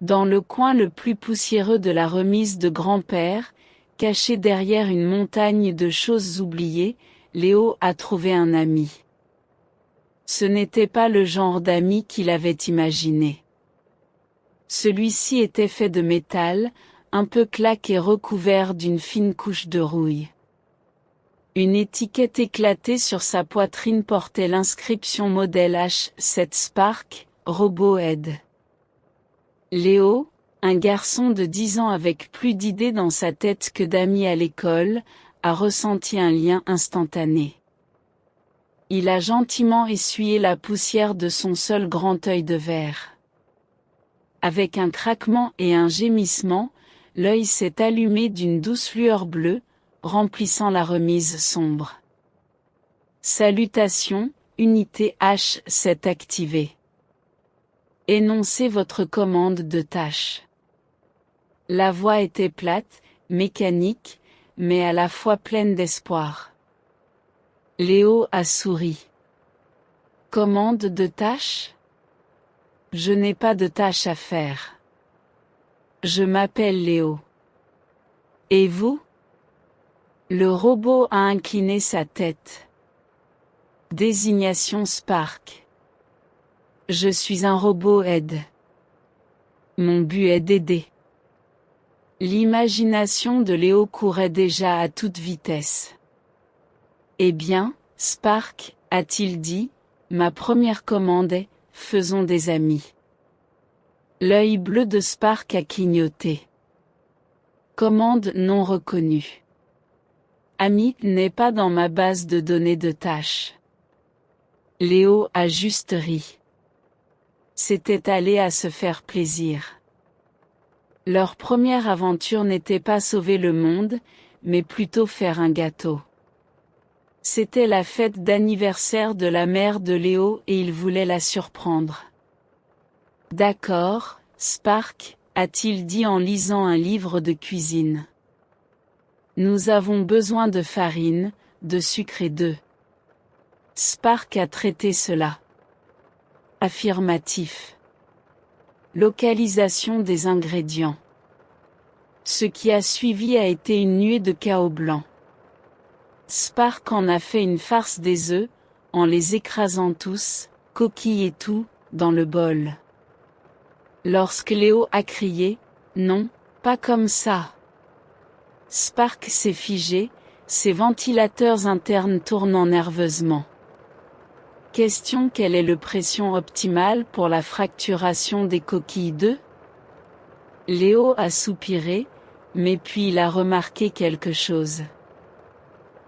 Dans le coin le plus poussiéreux de la remise de grand-père, caché derrière une montagne de choses oubliées, Léo a trouvé un ami. Ce n'était pas le genre d'ami qu'il avait imaginé. Celui-ci était fait de métal, un peu claque et recouvert d'une fine couche de rouille. Une étiquette éclatée sur sa poitrine portait l'inscription modèle H7 Spark, RoboHead. Léo, un garçon de 10 ans avec plus d'idées dans sa tête que d'amis à l'école, a ressenti un lien instantané. Il a gentiment essuyé la poussière de son seul grand œil de verre. Avec un craquement et un gémissement, l'œil s'est allumé d'une douce lueur bleue, remplissant la remise sombre. Salutations, unité H7 activée. Énoncez votre commande de tâche. La voix était plate, mécanique, mais à la fois pleine d'espoir. Léo a souri. Commande de tâche ? Je n'ai pas de tâche à faire. Je m'appelle Léo. Et vous ? Le robot a incliné sa tête. Désignation Spark. Je suis un robot aide. Mon but est d'aider. L'imagination de Léo courait déjà à toute vitesse. Eh bien, Spark, a-t-il dit, ma première commande est, faisons des amis. L'œil bleu de Spark a clignoté. Commande non reconnue. Ami n'est pas dans ma base de données de tâches. Léo a juste ri. C'était aller à se faire plaisir. Leur première aventure n'était pas sauver le monde, mais plutôt faire un gâteau. C'était la fête d'anniversaire de la mère de Léo et il voulait la surprendre. D'accord, Spark, a-t-il dit en lisant un livre de cuisine. Nous avons besoin de farine, de sucre et d'œufs. Spark a traité cela. Affirmatif. Localisation des ingrédients. Ce qui a suivi a été une nuée de chaos blanc. Spark en a fait une farce des œufs, en les écrasant tous, coquilles et tout, dans le bol. Lorsque Léo a crié « Non, pas comme ça !» Spark s'est figé, ses ventilateurs internes tournant nerveusement. Question: quelle est la pression optimale pour la fracturation des coquilles d'œufs? Léo a soupiré, mais puis il a remarqué quelque chose.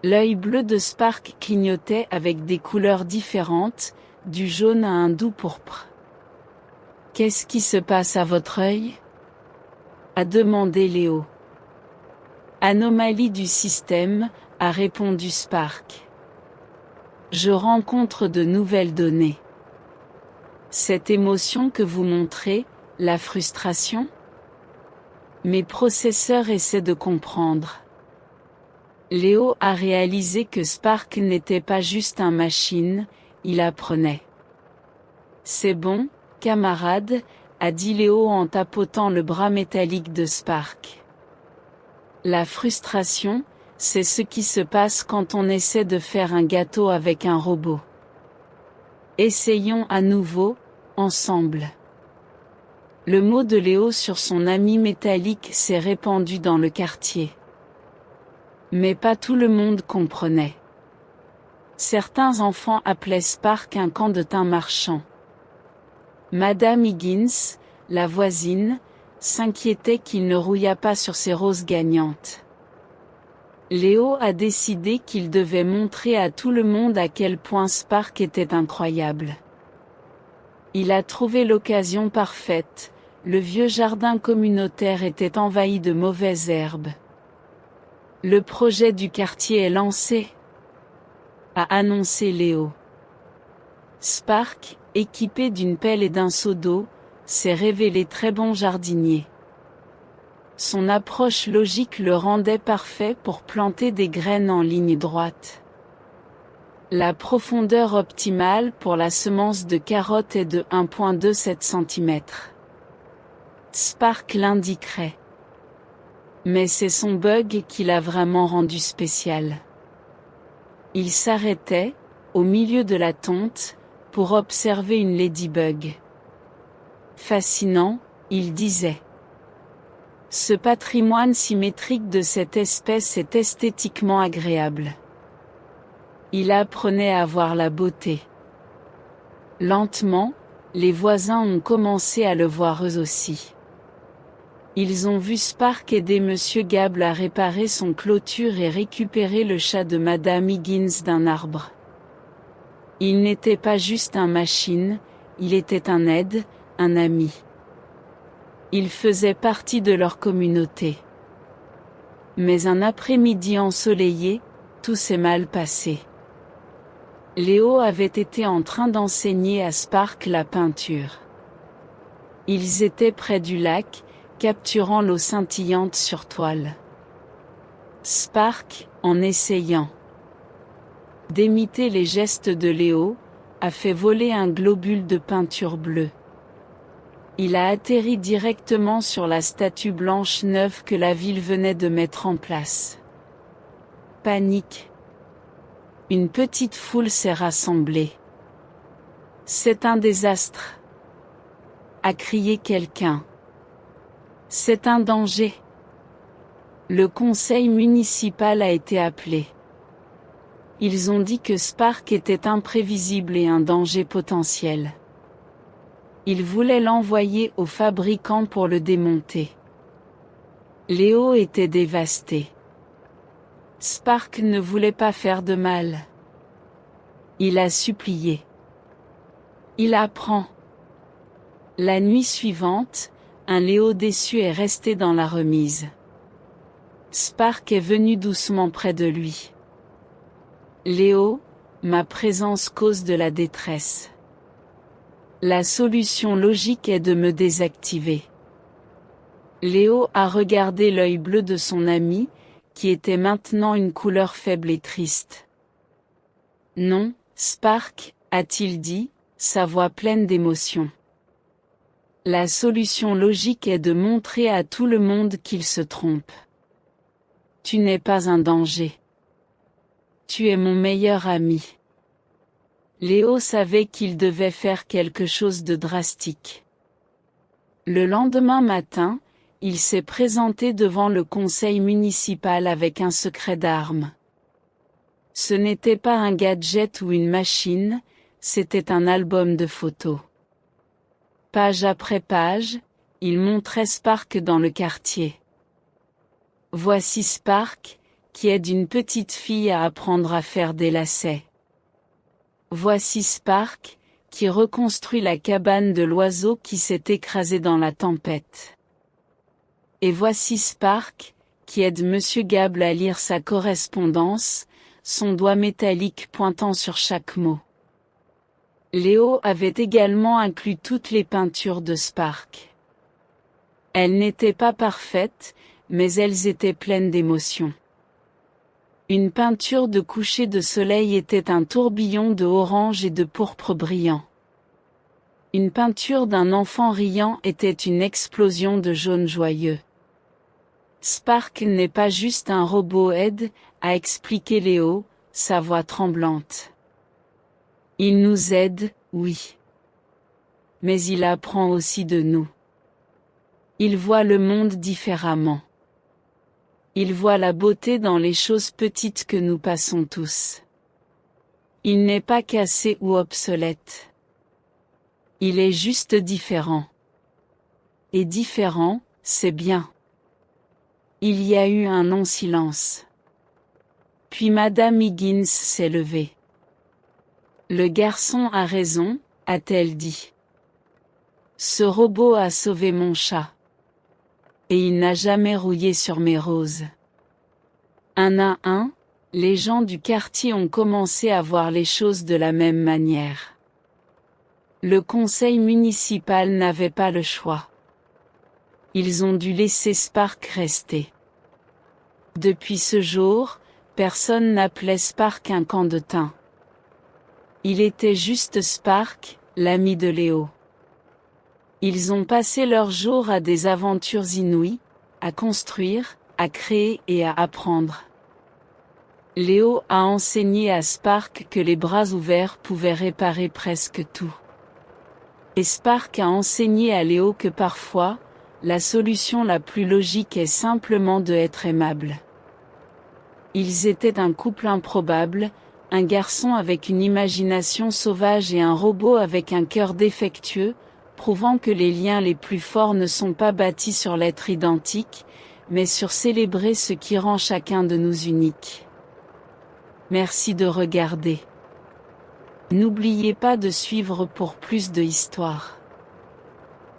L'œil bleu de Spark clignotait avec des couleurs différentes, du jaune à un doux pourpre. Qu'est-ce qui se passe à votre œil? A demandé Léo. Anomalie du système, a répondu Spark. Je rencontre de nouvelles données. Cette émotion que vous montrez, la frustration? Mes processeurs essaient de comprendre. Léo a réalisé que Spark n'était pas juste un machine, il apprenait. C'est bon, camarade, a dit Léo en tapotant le bras métallique de Spark. La frustration, c'est ce qui se passe quand on essaie de faire un gâteau avec un robot. Essayons à nouveau, ensemble. Le mot de Léo sur son ami métallique s'est répandu dans le quartier. Mais pas tout le monde comprenait. Certains enfants appelaient Spark un camp de thym marchand. Madame Higgins, la voisine, s'inquiétait qu'il ne rouillât pas sur ses roses gagnantes. Léo a décidé qu'il devait montrer à tout le monde à quel point Spark était incroyable. Il a trouvé l'occasion parfaite, le vieux jardin communautaire était envahi de mauvaises herbes. Le projet du quartier est lancé, a annoncé Léo. Spark, équipé d'une pelle et d'un seau d'eau, s'est révélé très bon jardinier. Son approche logique le rendait parfait pour planter des graines en ligne droite. La profondeur optimale pour la semence de carotte est de 1,27 cm. Spark l'indiquerait. Mais c'est son bug qui l'a vraiment rendu spécial. Il s'arrêtait, au milieu de la tonte, pour observer une ladybug. Fascinant, il disait. Ce patrimoine symétrique de cette espèce est esthétiquement agréable. Il apprenait à voir la beauté. Lentement, les voisins ont commencé à le voir eux aussi. Ils ont vu Spark aider Monsieur Gable à réparer son clôture et récupérer le chat de Madame Higgins d'un arbre. Il n'était pas juste un machine, il était un aide, un ami. Il faisait partie de leur communauté. Mais un après-midi ensoleillé, tout s'est mal passé. Léo avait été en train d'enseigner à Spark la peinture. Ils étaient près du lac, capturant l'eau scintillante sur toile. Spark, en essayant d'imiter les gestes de Léo, a fait voler un globule de peinture bleue. Il a atterri directement sur la statue blanche neuve que la ville venait de mettre en place. Panique. Une petite foule s'est rassemblée. C'est un désastre, a crié quelqu'un. C'est un danger. Le conseil municipal a été appelé. Ils ont dit que Spark était imprévisible et un danger potentiel. Ils voulaient l'envoyer au fabricant pour le démonter. Léo était dévasté. Spark ne voulait pas faire de mal. Il a supplié. Il apprend. La nuit suivante, un Léo déçu est resté dans la remise. Spark est venu doucement près de lui. Léo, ma présence cause de la détresse. La solution logique est de me désactiver. Léo a regardé l'œil bleu de son ami, qui était maintenant une couleur faible et triste. Non, Spark, a-t-il dit, sa voix pleine d'émotion. La solution logique est de montrer à tout le monde qu'il se trompe. Tu n'es pas un danger. Tu es mon meilleur ami. Léo savait qu'il devait faire quelque chose de drastique. Le lendemain matin, il s'est présenté devant le conseil municipal avec un secret d'armes. Ce n'était pas un gadget ou une machine, c'était un album de photos. Page après page, il montrait Spark dans le quartier. Voici Spark, qui aide une petite fille à apprendre à faire des lacets. Voici Spark, qui reconstruit la cabane de l'oiseau qui s'est écrasé dans la tempête. Et voici Spark, qui aide Monsieur Gable à lire sa correspondance, son doigt métallique pointant sur chaque mot. Léo avait également inclus toutes les peintures de Spark. Elles n'étaient pas parfaites, mais elles étaient pleines d'émotion. Une peinture de coucher de soleil était un tourbillon de orange et de pourpre brillant. Une peinture d'un enfant riant était une explosion de jaune joyeux. Spark n'est pas juste un robot aide, a expliqué Léo, sa voix tremblante. Il nous aide, oui. Mais il apprend aussi de nous. Il voit le monde différemment. Il voit la beauté dans les choses petites que nous passons tous. Il n'est pas cassé ou obsolète. Il est juste différent. Et différent, c'est bien. Il y a eu un long silence. Puis Madame Higgins s'est levée. Le garçon a raison, a-t-elle dit. Ce robot a sauvé mon chat. Et il n'a jamais rouillé sur mes roses. Un à un, les gens du quartier ont commencé à voir les choses de la même manière. Le conseil municipal n'avait pas le choix. Ils ont dû laisser Spark rester. Depuis ce jour, personne n'appelait Spark un camp de thym. Il était juste Spark, l'ami de Léo. Ils ont passé leurs jours à des aventures inouïes, à construire, à créer et à apprendre. Léo a enseigné à Spark que les bras ouverts pouvaient réparer presque tout. Et Spark a enseigné à Léo que parfois, la solution la plus logique est simplement de être aimable. Ils étaient un couple improbable, un garçon avec une imagination sauvage et un robot avec un cœur défectueux, prouvant que les liens les plus forts ne sont pas bâtis sur l'être identique, mais sur célébrer ce qui rend chacun de nous unique. Merci de regarder. N'oubliez pas de suivre pour plus de histoires.